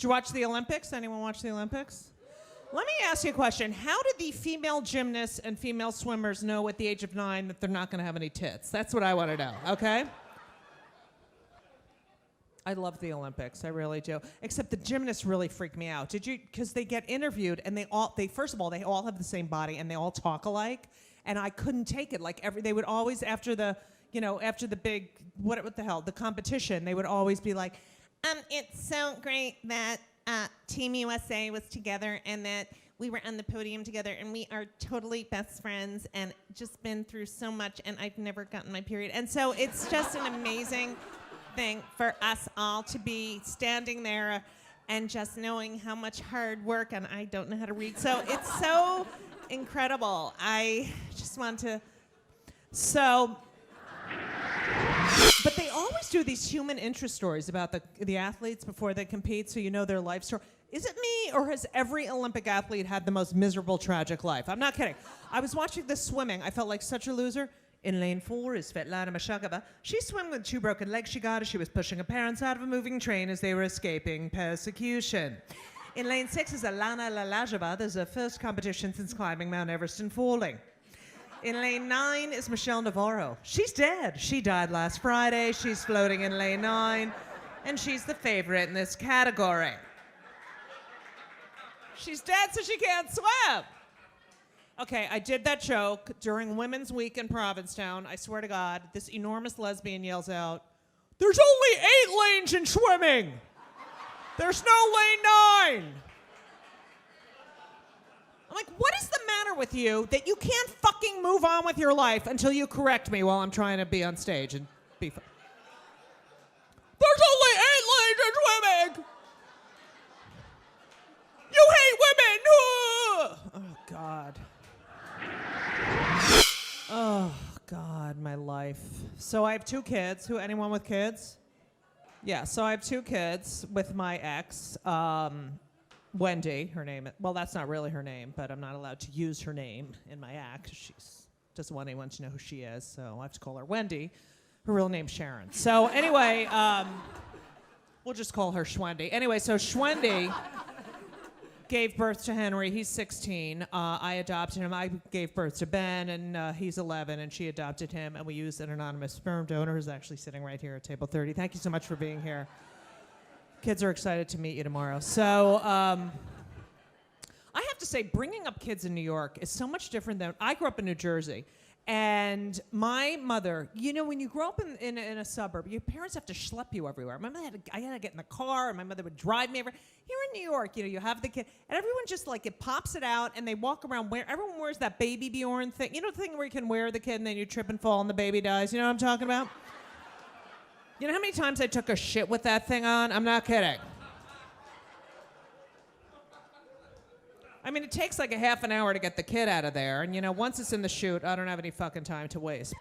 Did you watch the Olympics? Anyone watch the Olympics? Let me ask you a question. How did the female gymnasts and female swimmers know at the age of 9 that they're not going to have any tits? That's what I want to know, okay? I love the Olympics, I really do. Except the gymnasts really freak me out. Did you? Because they get interviewed and they first of all, they all have the same body and they all talk alike. And I couldn't take it. They would always, after the big, what the hell, the competition, they would always be like, it's so great that Team USA was together and that we were on the podium together and we are totally best friends and just been through so much and I've never gotten my period. And so it's just an amazing thing for us all to be standing there and just knowing how much hard work, and I don't know how to read. So it's so incredible. I just want to, but they always do these human interest stories about the athletes before they compete, so you know their life story. Is it me, or has every Olympic athlete had the most miserable, tragic life? I'm not kidding. I was watching the swimming. I felt like such a loser. In lane 4 is Svetlana Mashagova. She swam with 2 broken legs she got as she was pushing her parents out of a moving train as they were escaping persecution. In lane 6 is Alana Lalajova. There's her first competition since climbing Mount Everest and falling. In lane 9 is Michelle Navarro. She's dead. She died last Friday. She's floating in lane 9, and she's the favorite in this category. She's dead, so she can't swim. Okay, I did that joke during Women's Week in Provincetown. I swear to God, this enormous lesbian yells out, "There's only 8 lanes in swimming! There's no lane 9!" I'm like, what is the matter with you that you can't fucking move on with your life until you correct me while I'm trying to be on stage and be fun? There's only 8 lanes in swimming! You hate women! Oh, God. Oh, God, my life. So I have 2 kids. Anyone with kids? Yeah, so I have 2 kids with my ex, Wendy, her name. Well, that's not really her name, but I'm not allowed to use her name in my act. She doesn't want anyone to know who she is, so I have to call her Wendy. Her real name's Sharon. So anyway, we'll just call her Schwendy. Anyway, so Schwendy gave birth to Henry. He's 16. I adopted him. I gave birth to Ben, and he's 11, and she adopted him, and we used an anonymous sperm donor who's actually sitting right here at table 30. Thank you so much for being here. Kids are excited to meet you tomorrow. So I have to say, bringing up kids in New York is so much different than... I grew up in New Jersey, and my mother, you know, when you grow up in a suburb, your parents have to schlep you everywhere. I had to get in the car, and my mother would drive me everywhere. Here in New York, you know, you have the kid, and everyone just, like, it pops it out, and they walk around everyone wears that Baby Bjorn thing. You know the thing where you can wear the kid, and then you trip and fall, and the baby dies? You know what I'm talking about? You know how many times I took a shit with that thing on? I'm not kidding. I mean, it takes like a half an hour to get the kid out of there. And, you know, once it's in the chute, I don't have any fucking time to waste.